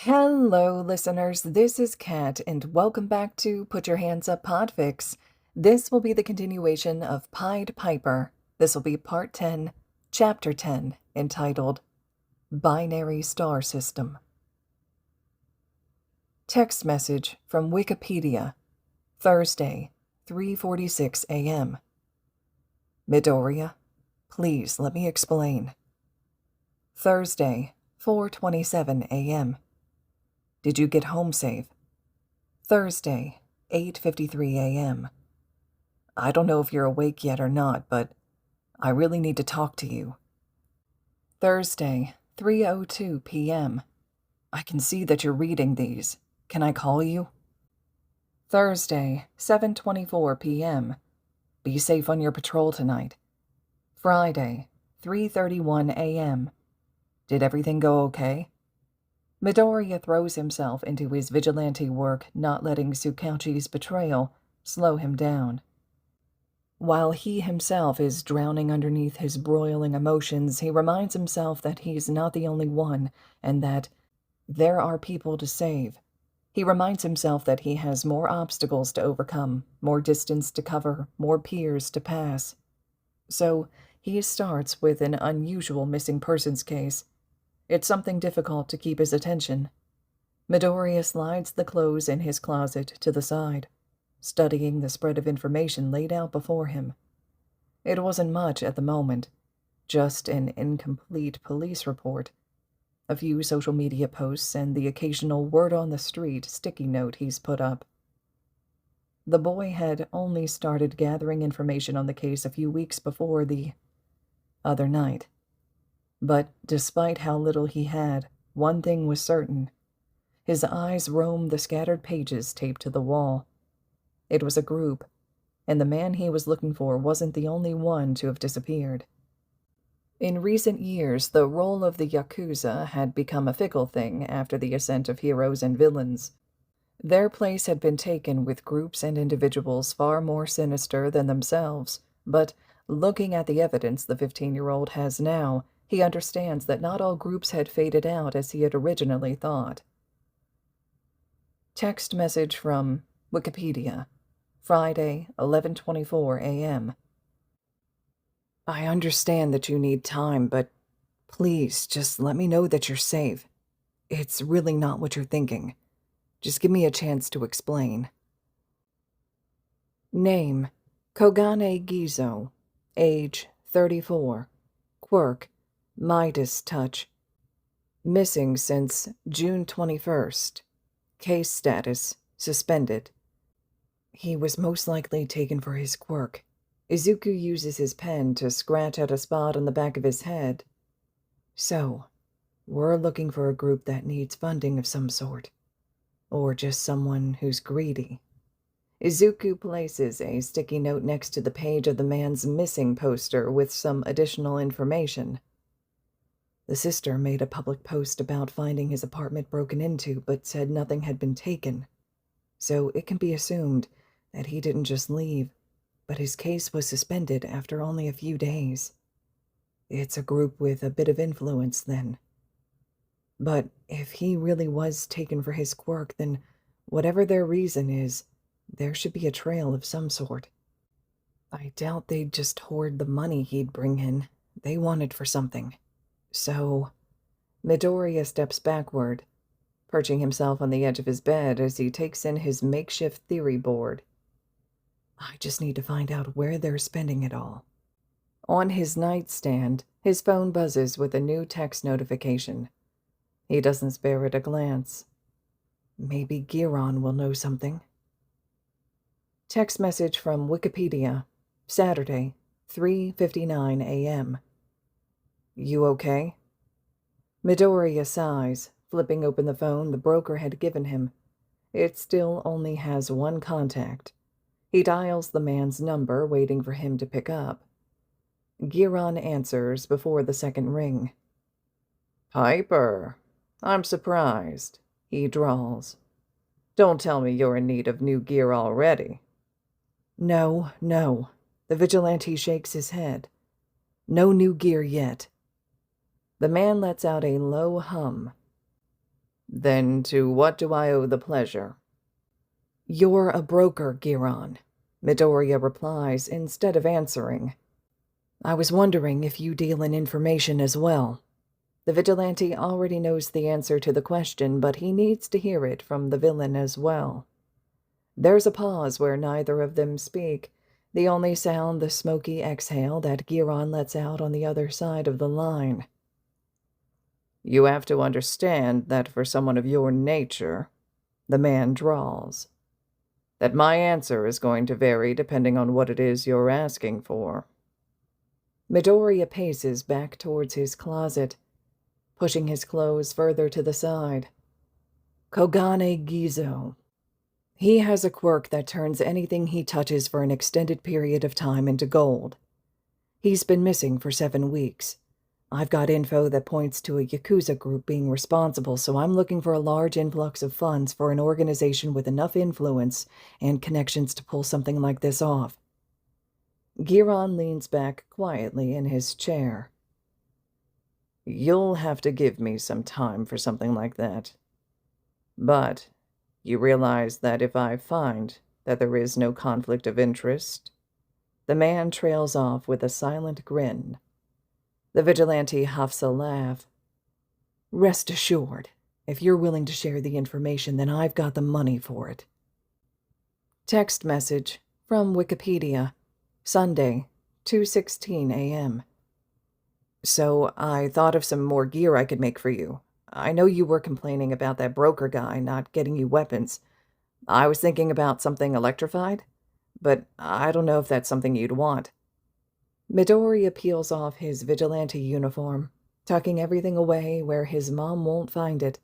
Hello, listeners. This is Kat, and welcome back to Put Your Hands Up Podfics. This will be the continuation of Pied Piper. This will be Part 10, Chapter 10, entitled Binary Star System. Text message from Wikipedia, Thursday, 3:46 a.m. Midoriya, please let me explain. Thursday, 4:27 a.m. Did you get home safe? Thursday, 8:53 a.m. I don't know if you're awake yet or not, but I really need to talk to you. Thursday, 3:02 p.m. I can see that you're reading these. Can I call you? Thursday, 7:24 p.m. Be safe on your patrol tonight. Friday, 3:31 a.m. Did everything go okay? Midoriya throws himself into his vigilante work, not letting Tsukauchi's betrayal slow him down. While he himself is drowning underneath his broiling emotions, he reminds himself that he's not the only one and that there are people to save. He reminds himself that he has more obstacles to overcome, more distance to cover, more piers to pass. So he starts with an unusual missing persons case. It's something difficult to keep his attention. Midoriya slides the clothes in his closet to the side, studying the spread of information laid out before him. It wasn't much at the moment, just an incomplete police report, a few social media posts, and the occasional word on the street sticky note he's put up. The boy had only started gathering information on the case a few weeks before the other night. But despite how little he had, one thing was certain. His eyes roamed the scattered pages taped to the wall. It was a group, and the man he was looking for wasn't the only one to have disappeared. In recent years, the role of the Yakuza had become a fickle thing after the ascent of heroes and villains. Their place had been taken with groups and individuals far more sinister than themselves, but looking at the evidence the 15-year-old has now, he understands that not all groups had faded out as he had originally thought. Text message from Wikipedia, Friday, 11:24 a.m. I understand that you need time, but please just let me know that you're safe. It's really not what you're thinking. Just give me a chance to explain. Name, Kogane Gizo. Age, 34. Quirk, Midas touch. Missing since June 21st. Case status, suspended. He was most likely taken for his quirk. Izuku uses his pen to scratch out a spot on the back of his head. So, we're looking for a group that needs funding of some sort. Or just someone who's greedy. Izuku places a sticky note next to the page of the man's missing poster with some additional information. The sister made a public post about finding his apartment broken into, but said nothing had been taken. So it can be assumed that he didn't just leave, but his case was suspended after only a few days. It's a group with a bit of influence, then. But if he really was taken for his quirk, then whatever their reason is, there should be a trail of some sort. I doubt they'd just hoard the money he'd bring in. They wanted for something. So, Midoriya steps backward, perching himself on the edge of his bed as he takes in his makeshift theory board. I just need to find out where they're spending it all. On his nightstand, his phone buzzes with a new text notification. He doesn't spare it a glance. Maybe Giron will know something. Text message from Wikipedia, Saturday, 3:59 a.m. You okay? Midoriya sighs, flipping open the phone the broker had given him. It still only has one contact. He dials the man's number, waiting for him to pick up. Giron answers before the second ring. Piper, I'm surprised, he drawls. Don't tell me you're in need of new gear already. No. The vigilante shakes his head. No new gear yet. The man lets out a low hum. Then to what do I owe the pleasure? You're a broker, Giron, Midoriya replies instead of answering. I was wondering if you deal in information as well. The vigilante already knows the answer to the question, but he needs to hear it from the villain as well. There's a pause where neither of them speak, the only sound the smoky exhale that Giron lets out on the other side of the line. You have to understand that for someone of your nature, the man drawls, that my answer is going to vary depending on what it is you're asking for. Midoriya paces back towards his closet, pushing his clothes further to the side. Kogane Gizo. He has a quirk that turns anything he touches for an extended period of time into gold. He's been missing for 7 weeks. I've got info that points to a Yakuza group being responsible, so I'm looking for a large influx of funds for an organization with enough influence and connections to pull something like this off. Giron leans back quietly in his chair. You'll have to give me some time for something like that. But you realize that if I find that there is no conflict of interest... The man trails off with a silent grin. The vigilante huffs a laugh. Rest assured, if you're willing to share the information, then I've got the money for it. Text message from Wikipedia, Sunday, 2:16 a.m. So I thought of some more gear I could make for you. I know you were complaining about that broker guy not getting you weapons. I was thinking about something electrified, but I don't know if that's something you'd want. Midoriya peels off his vigilante uniform, tucking everything away where his mom won't find it.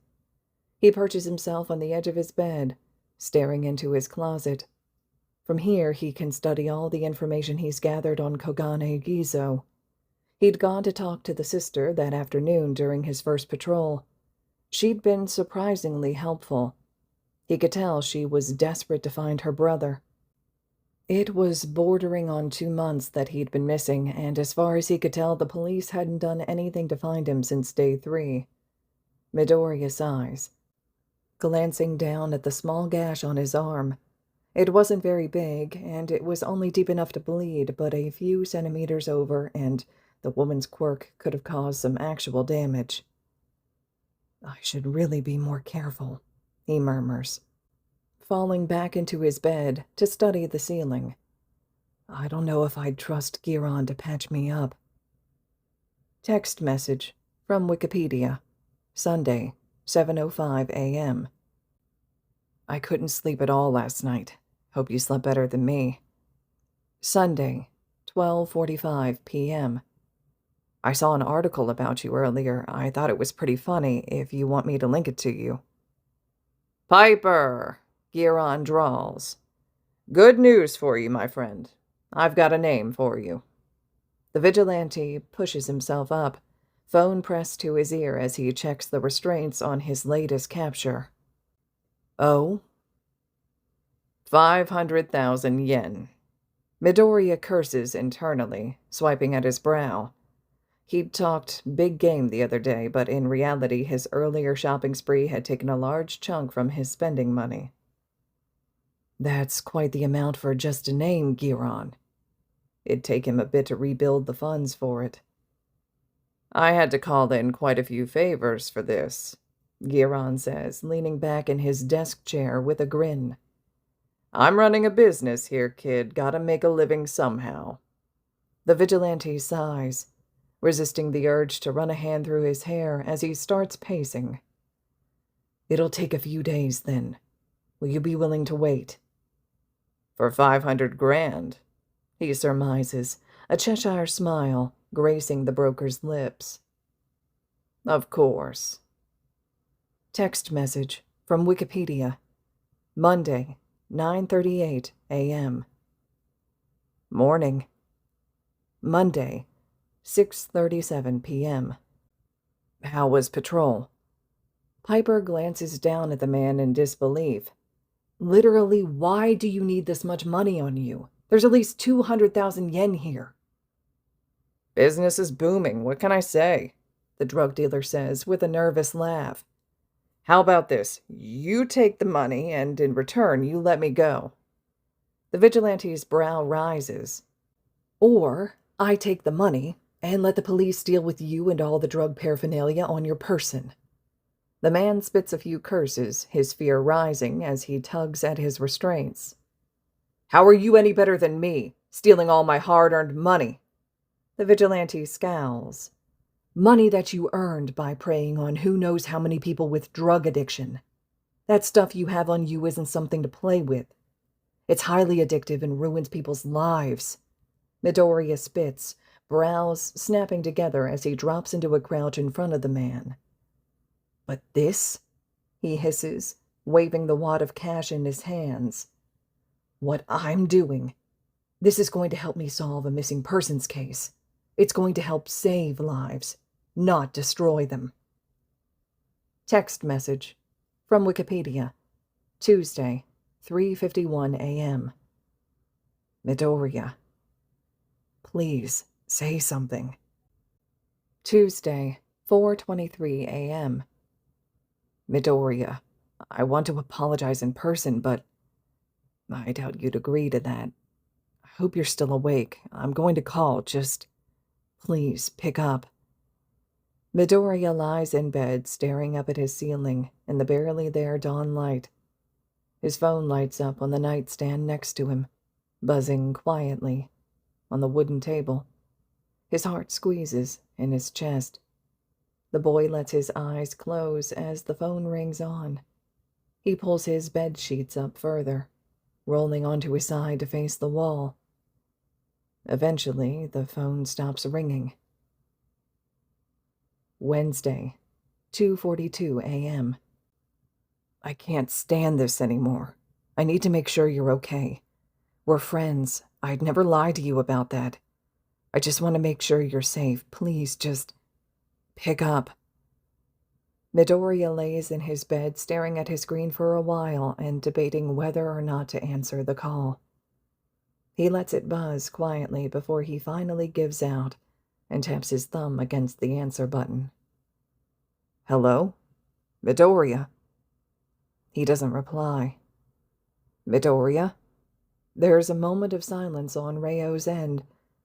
He perches himself on the edge of his bed, staring into his closet. From here, he can study all the information he's gathered on Kogane Gizo. He'd gone to talk to the sister that afternoon during his first patrol. She'd been surprisingly helpful. He could tell she was desperate to find her brother. It was bordering on 2 months that he'd been missing, and as far as he could tell, the police hadn't done anything to find him since day 3. Midoriya sighs, glancing down at the small gash on his arm. It wasn't very big, and it was only deep enough to bleed, but a few centimeters over, and the woman's quirk could have caused some actual damage. I should really be more careful, he murmurs, falling back into his bed to study the ceiling. I don't know if I'd trust Giron to patch me up. Text message from Wikipedia, Sunday, 7:05 a.m. I couldn't sleep at all last night. Hope you slept better than me. Sunday, 12:45 p.m. I saw an article about you earlier. I thought it was pretty funny, if you want me to link it to you. Piper, Giron drawls. Good news for you, my friend. I've got a name for you. The vigilante pushes himself up, phone pressed to his ear as he checks the restraints on his latest capture. Oh? 500,000 yen. Midoriya curses internally, swiping at his brow. He'd talked big game the other day, but in reality his earlier shopping spree had taken a large chunk from his spending money. That's quite the amount for just a name, Giron. It'd take him a bit to rebuild the funds for it. I had to call in quite a few favors for this, Giron says, leaning back in his desk chair with a grin. I'm running a business here, kid. Gotta make a living somehow. The vigilante sighs, resisting the urge to run a hand through his hair as he starts pacing. It'll take a few days, then. Will you be willing to wait? For 500 grand, he surmises, a Cheshire smile gracing the broker's lips. Of course. Text message from Wikipedia, Monday, 9:38 a.m. Morning. Monday, 6:37 p.m. How was patrol? Piper glances down at the man in disbelief. Literally, why do you need this much money on you? There's at least 200,000 yen here. Business is booming, what can I say? The drug dealer says with a nervous laugh. How about this? You take the money, and in return, you let me go. The vigilante's brow rises. Or I take the money and let the police deal with you and all the drug paraphernalia on your person. The man spits a few curses, his fear rising as he tugs at his restraints. How are you any better than me, stealing all my hard-earned money? The vigilante scowls. Money that you earned by preying on who knows how many people with drug addiction. That stuff you have on you isn't something to play with. It's highly addictive and ruins people's lives. Midoriya spits, brows snapping together as he drops into a crouch in front of the man. But this? He hisses, waving the wad of cash in his hands. What I'm doing. This is going to help me solve a missing persons case. It's going to help save lives, not destroy them. Text message from Wikipedia. Tuesday, 3:51 a.m. Midoriya, please say something. Tuesday, 4:23 a.m. Midoriya, I want to apologize in person, but I doubt you'd agree to that. I hope you're still awake. I'm going to call. Just please pick up. Midoriya lies in bed, staring up at his ceiling in the barely there dawn light. His phone lights up on the nightstand next to him, buzzing quietly on the wooden table. His heart squeezes in his chest. The boy lets his eyes close as the phone rings on. He pulls his bed sheets up further, rolling onto his side to face the wall. Eventually, the phone stops ringing. Wednesday, 2:42 a.m. I can't stand this anymore. I need to make sure you're okay. We're friends. I'd never lie to you about that. I just want to make sure you're safe. Please, just pick up. Midoriya lays in his bed, staring at his screen for a while and debating whether or not to answer the call. He lets it buzz quietly before he finally gives out and taps his thumb against the answer button. Hello? Midoriya? He doesn't reply. Midoriya? There's a moment of silence on Rayo's end,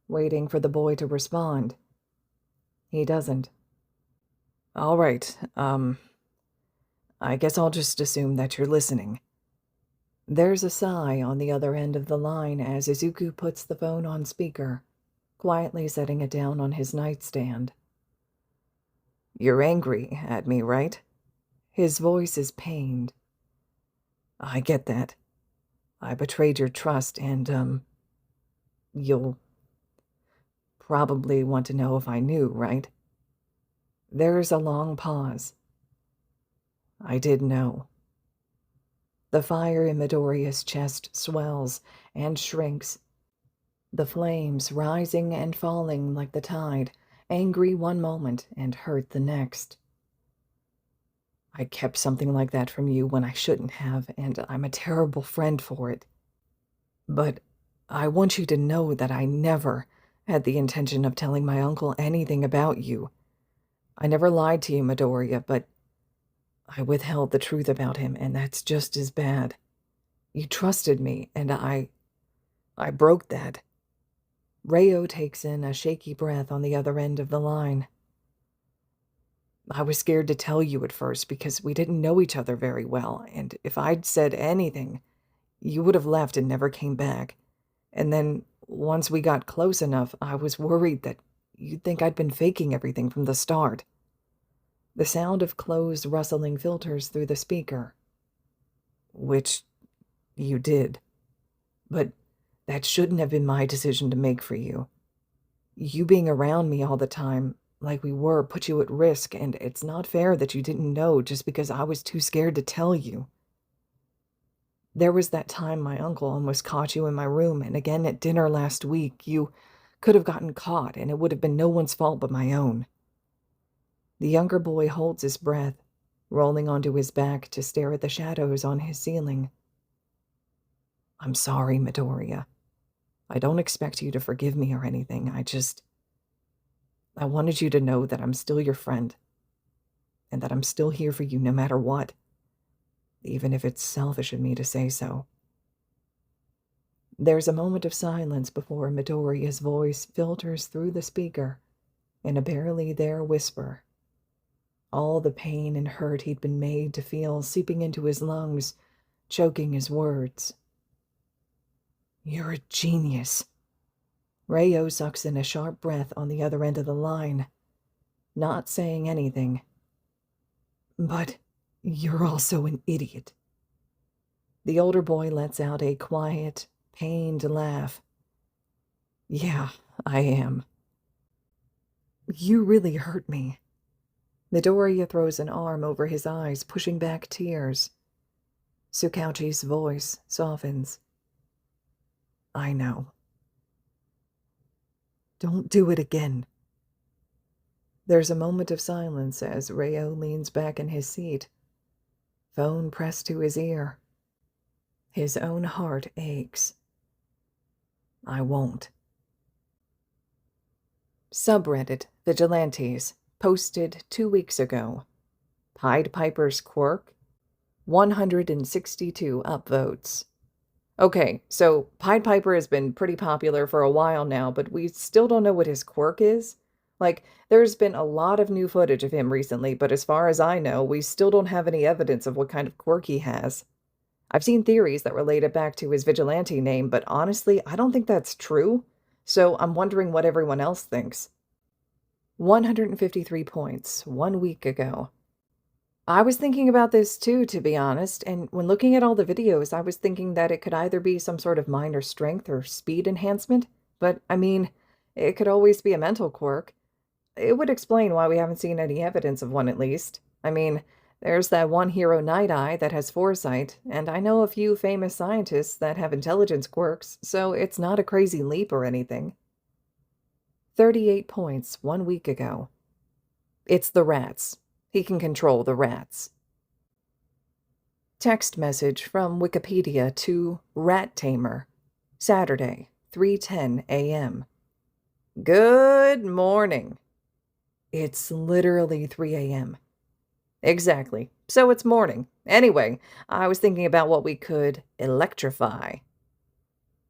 waiting for the boy to respond. He doesn't. All right, I guess I'll just assume that you're listening. There's a sigh on the other end of the line as Izuku puts the phone on speaker, quietly setting it down on his nightstand. You're angry at me, right? His voice is pained. I get that. I betrayed your trust and, you'll probably want to know if I knew, right? There's a long pause. I did know. The fire in Midoriya's chest swells and shrinks, the flames rising and falling like the tide, angry one moment and hurt the next. I kept something like that from you when I shouldn't have, and I'm a terrible friend for it. But I want you to know that I never had the intention of telling my uncle anything about you. I never lied to you, Midoriya, but I withheld the truth about him, and that's just as bad. You trusted me, and I broke that. Rayo takes in a shaky breath on the other end of the line. I was scared to tell you at first because we didn't know each other very well, and if I'd said anything, you would have left and never came back. And then, once we got close enough, I was worried that you'd think I'd been faking everything from the start. The sound of clothes rustling filters through the speaker. Which you did. But that shouldn't have been my decision to make for you. You being around me all the time, like we were, put you at risk, and it's not fair that you didn't know just because I was too scared to tell you. There was that time my uncle almost caught you in my room, and again at dinner last week. You could have gotten caught, and it would have been no one's fault but my own. The younger boy holds his breath, rolling onto his back to stare at the shadows on his ceiling. I'm sorry, Midoriya. I don't expect you to forgive me or anything. I wanted you to know that I'm still your friend. and that I'm still here for you no matter what, even if it's selfish of me to say so. There's a moment of silence before Midoriya's voice filters through the speaker in a barely there whisper. All the pain and hurt he'd been made to feel seeping into his lungs, choking his words. You're a genius. Rayo sucks in a sharp breath on the other end of the line, not saying anything. But you're also an idiot. The older boy lets out a quiet, pained laugh. Yeah, I am. You really hurt me. Midoriya throws an arm over his eyes, pushing back tears. Tsukauchi's voice softens. I know. Don't do it again. There's a moment of silence as Rayo leans back in his seat, phone pressed to his ear. His own heart aches. I won't. Subreddit Vigilantes posted 2 weeks ago. Pied Piper's quirk, 162 upvotes. Okay, so Pied Piper has been pretty popular for a while now, but we still don't know what his quirk is. Like, there's been a lot of new footage of him recently, but as far as I know, we still don't have any evidence of what kind of quirk he has. I've seen theories that relate it back to his vigilante name, but honestly, I don't think that's true, so I'm wondering what everyone else thinks. 153 points, 1 week ago. I was thinking about this too, to be honest, and when looking at all the videos, I was thinking that it could either be some sort of minor strength or speed enhancement, but I mean, it could always be a mental quirk. It would explain why we haven't seen any evidence of one, at least. I mean, there's that one hero, Night Eye, that has foresight, and I know a few famous scientists that have intelligence quirks, so it's not a crazy leap or anything. 38 points, 1 week ago. It's the rats. He can control the rats. Text message from Wikipedia to Rat Tamer. Saturday, 3:10 a.m. Good morning. It's literally 3 a.m. Exactly. So it's morning. Anyway, I was thinking about what we could electrify.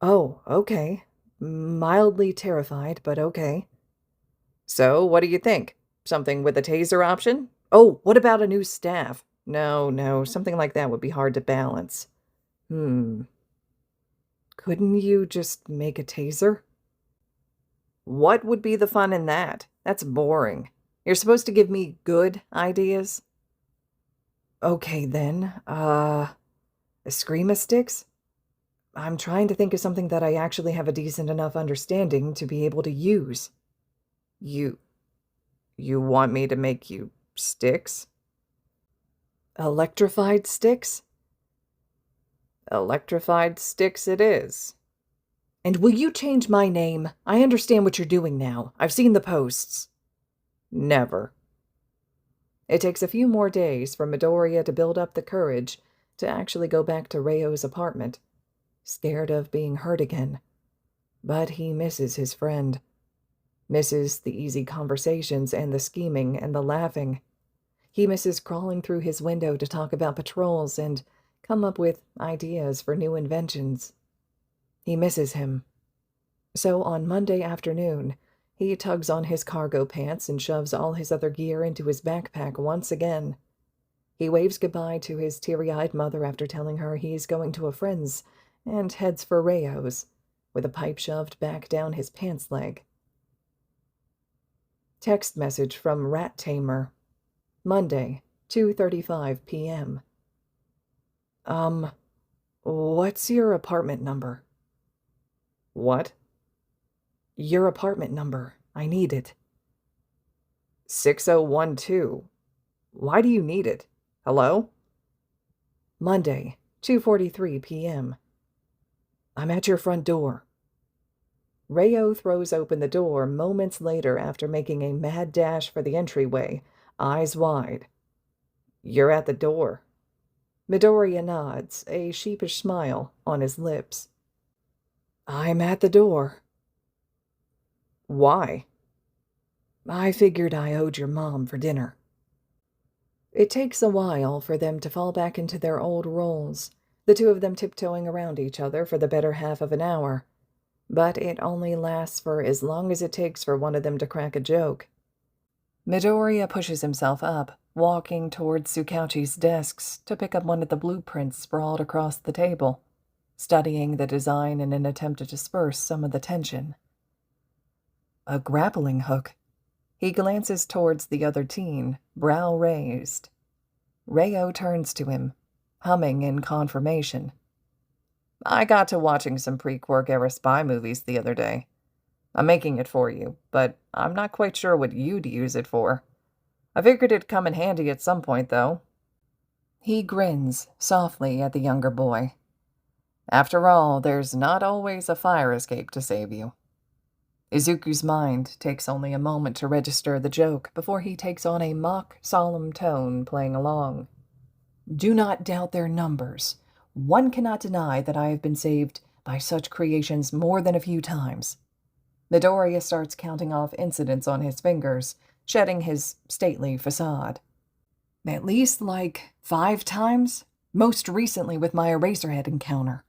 Oh, okay. Mildly terrified, but okay. So, what do you think? Something with a taser option? Oh, what about a new staff? No, something like that would be hard to balance. Couldn't you just make a taser? What would be the fun in that? That's boring. You're supposed to give me good ideas? Okay, then. Eskrima sticks? I'm trying to think of something that I actually have a decent enough understanding to be able to use. You want me to make you sticks? Electrified sticks? Electrified sticks it is. And will you change my name? I understand what you're doing now. I've seen the posts. Never. It takes a few more days for Midoriya to build up the courage to actually go back to Rayo's apartment, scared of being hurt again. But he misses his friend. Misses the easy conversations and the scheming and the laughing. He misses crawling through his window to talk about patrols and come up with ideas for new inventions. He misses him. So on Monday afternoon, he tugs on his cargo pants and shoves all his other gear into his backpack once again. He waves goodbye to his teary-eyed mother after telling her he's going to a friend's and heads for Rayo's, with a pipe shoved back down his pants leg. Text message from Rat Tamer. Monday, 2:35 p.m. What's your apartment number? What? Your apartment number. I need it. 6012. Why do you need it? Hello? Monday, 2:43 p.m. I'm at your front door. Rayo throws open the door moments later after making a mad dash for the entryway, eyes wide. You're at the door. Midoriya nods, a sheepish smile on his lips. I'm at the door. Why? I figured I owed your mom for dinner. It takes a while for them to fall back into their old roles, the two of them tiptoeing around each other for the better half of an hour. But it only lasts for as long as it takes for one of them to crack a joke. Midoriya pushes himself up, walking towards Tsukauchi's desks to pick up one of the blueprints sprawled across the table, studying the design in an attempt to disperse some of the tension. A grappling hook. He glances towards the other teen, brow raised. Reo turns to him, humming in confirmation. I got to watching some pre-quirk era spy movies the other day. I'm making it for you, but I'm not quite sure what you'd use it for. I figured it'd come in handy at some point, though. He grins softly at the younger boy. After all, there's not always a fire escape to save you. Izuku's mind takes only a moment to register the joke before he takes on a mock solemn tone playing along. Do not doubt their numbers. One cannot deny that I have been saved by such creations more than a few times. Midoriya starts counting off incidents on his fingers, shedding his stately facade. At least, 5 times? Most recently with my Eraserhead encounter.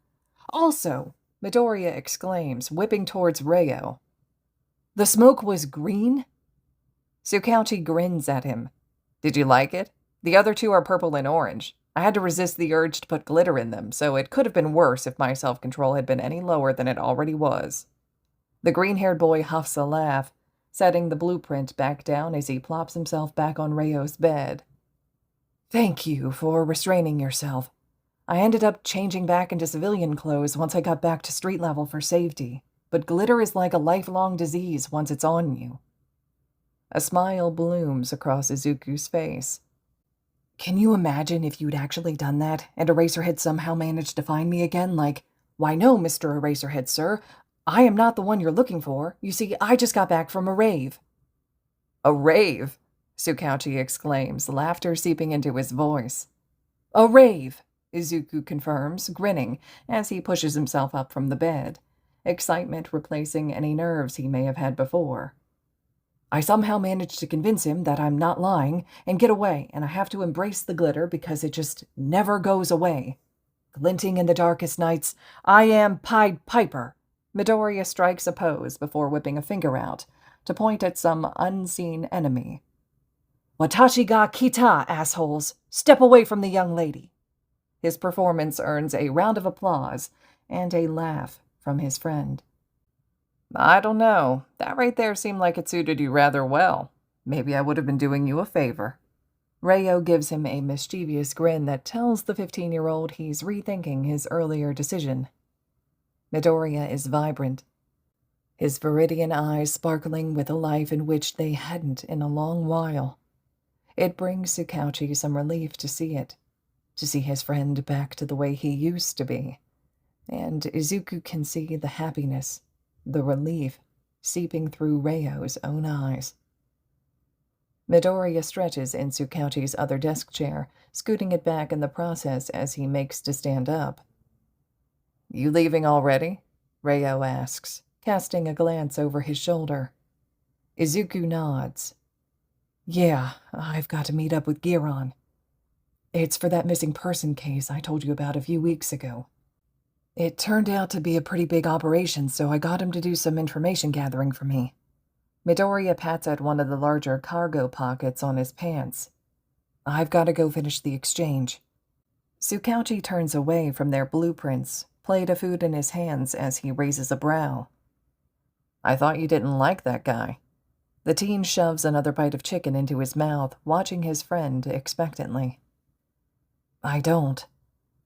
Also, Midoriya exclaims, whipping towards Reo. The smoke was green? Tsukauchi grins at him. Did you like it? The other two are purple and orange. I had to resist the urge to put glitter in them, so it could have been worse if my self-control had been any lower than it already was. The green-haired boy huffs a laugh, setting the blueprint back down as he plops himself back on Reo's bed. Thank you for restraining yourself. I ended up changing back into civilian clothes once I got back to street level for safety, but glitter is like a lifelong disease once it's on you. A smile blooms across Izuku's face. Can you imagine if you'd actually done that, and Eraserhead somehow managed to find me again? Why no, Mr. Eraserhead, sir. I am not the one you're looking for. You see, I just got back from a rave. A rave? Tsukauchi exclaims, laughter seeping into his voice. A rave, Izuku confirms, grinning, as he pushes himself up from the bed, excitement replacing any nerves he may have had before. I somehow managed to convince him that I'm not lying and get away, and I have to embrace the glitter because it just never goes away. Glinting in the darkest nights, I am Pied Piper. Midoriya strikes a pose before whipping a finger out to point at some unseen enemy. Watashi ga kita, assholes! Step away from the young lady! His performance earns a round of applause and a laugh from his friend. I don't know. That right there seemed like it suited you rather well. Maybe I would have been doing you a favor. Reo gives him a mischievous grin that tells the 15-year-old he's rethinking his earlier decision. Midoriya is vibrant, his viridian eyes sparkling with a life in which they hadn't in a long while. It brings Tsukauchi some relief to see it, to see his friend back to the way he used to be. And Izuku can see the happiness, the relief, seeping through Reo's own eyes. Midoriya stretches in Tsukauchi's other desk chair, scooting it back in the process as he makes to stand up. You leaving already? Reo asks, casting a glance over his shoulder. Izuku nods. Yeah, I've got to meet up with Giron. It's for that missing person case I told you about a few weeks ago. It turned out to be a pretty big operation, so I got him to do some information gathering for me. Midoriya pats at one of the larger cargo pockets on his pants. I've got to go finish the exchange. Tsukauchi turns away from their blueprints, plate of food in his hands as he raises a brow. I thought you didn't like that guy. The teen shoves another bite of chicken into his mouth, watching his friend expectantly. I don't,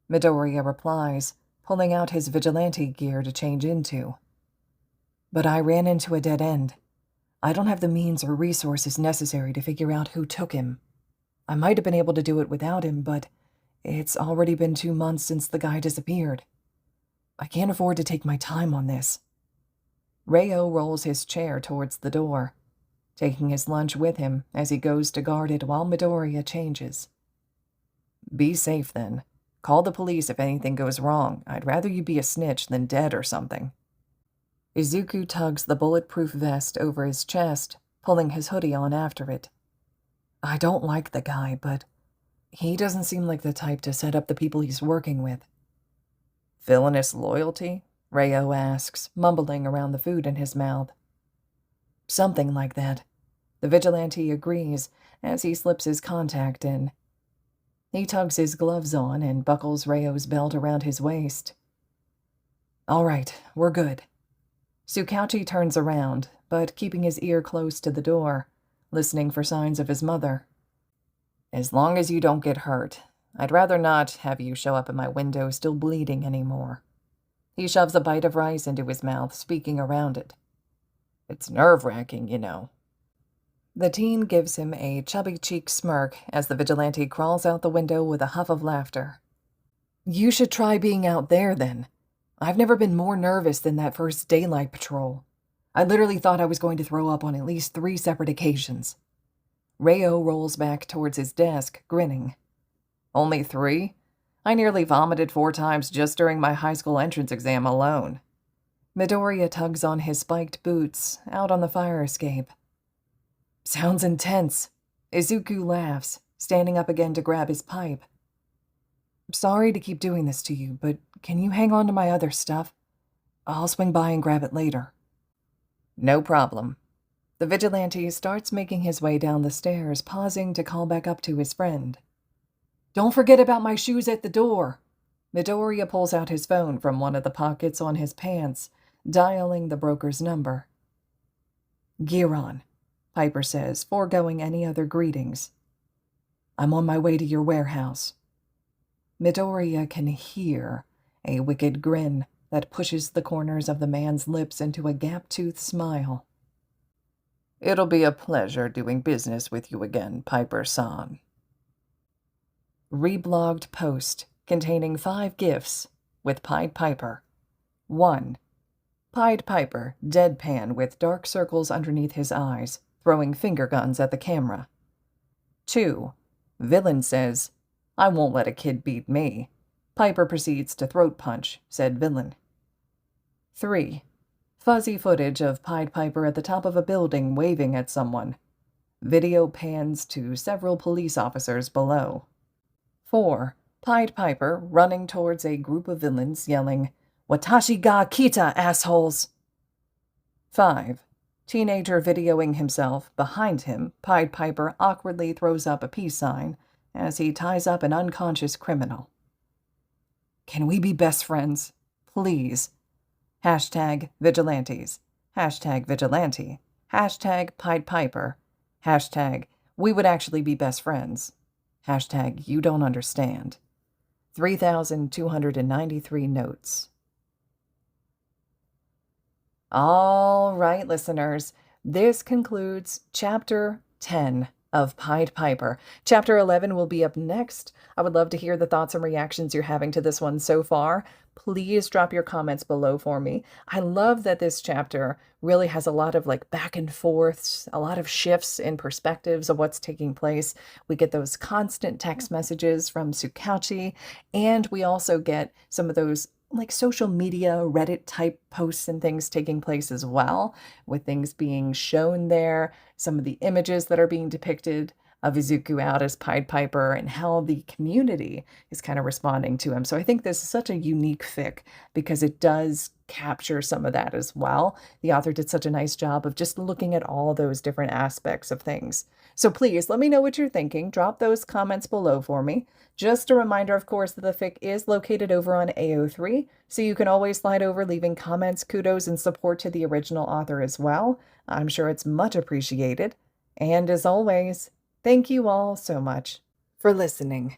Midoriya replies, pulling out his vigilante gear to change into. But I ran into a dead end. I don't have the means or resources necessary to figure out who took him. I might have been able to do it without him, but it's already been 2 months since the guy disappeared. I can't afford to take my time on this. Reo rolls his chair towards the door, taking his lunch with him as he goes to guard it while Midoriya changes. Be safe, then. Call the police if anything goes wrong. I'd rather you be a snitch than dead or something. Izuku tugs the bulletproof vest over his chest, pulling his hoodie on after it. I don't like the guy, but He doesn't seem like the type to set up the people he's working with. Villainous loyalty? Rayo asks, mumbling around the food in his mouth. Something like that. The vigilante agrees as he slips his contact in. He tugs his gloves on and buckles Rayo's belt around his waist. All right, we're good. Tsukauchi turns around, but keeping his ear close to the door, listening for signs of his mother. As long as you don't get hurt, I'd rather not have you show up at my window still bleeding anymore. He shoves a bite of rice into his mouth, speaking around it. It's nerve-wracking, you know. The teen gives him a chubby-cheeked smirk as the vigilante crawls out the window with a huff of laughter. You should try being out there, then. I've never been more nervous than that first daylight patrol. I literally thought I was going to throw up on at least 3 separate occasions. Rayo rolls back towards his desk, grinning. Only 3? I nearly vomited 4 times just during my high school entrance exam alone. Midoriya tugs on his spiked boots, out on the fire escape. Sounds intense. Izuku laughs, standing up again to grab his pipe. Sorry to keep doing this to you, but can you hang on to my other stuff? I'll swing by and grab it later. No problem. The vigilante starts making his way down the stairs, pausing to call back up to his friend. Don't forget about my shoes at the door. Midoriya pulls out his phone from one of the pockets on his pants, dialing the broker's number. Giron, Piper says, foregoing any other greetings. I'm on my way to your warehouse. Midoriya can hear a wicked grin that pushes the corners of the man's lips into a gap-toothed smile. It'll be a pleasure doing business with you again, Piper-san. Reblogged post containing 5 GIFs with Pied Piper. 1. Pied Piper, deadpan with dark circles underneath his eyes, throwing finger guns at the camera. 2. Villain says, I won't let a kid beat me. Piper proceeds to throat punch, said villain. 3. Fuzzy footage of Pied Piper at the top of a building waving at someone. Video pans to several police officers below. 4. Pied Piper running towards a group of villains yelling, Watashi ga kita, assholes! 5. Teenager videoing himself. Behind him, Pied Piper awkwardly throws up a peace sign as he ties up an unconscious criminal. Can we be best friends? Please. Hashtag vigilantes. Hashtag vigilante. Hashtag Pied Piper. Hashtag we would actually be best friends. Hashtag you don't understand. 3,293 notes. All right, listeners, this concludes Chapter 10 of Pied Piper. Chapter 11 will be up next. I would love to hear the thoughts and reactions you're having to this one so far. Please drop your comments below for me. I love that this chapter really has a lot of back and forths, a lot of shifts in perspectives of what's taking place. We get those constant text messages from Tsukauchi, and we also get some of those social media, Reddit type posts and things taking place as well, with things being shown there, some of the images that are being depicted of Izuku out as Pied Piper and how the community is kind of responding to him. So I think this is such a unique fic because it does capture some of that as well. The author did such a nice job of just looking at all those different aspects of things. So please let me know what you're thinking. Drop those comments below for me. Just a reminder, of course, that the fic is located over on AO3, so you can always slide over leaving comments, kudos, and support to the original author as well. I'm sure it's much appreciated. And as always, thank you all so much for listening.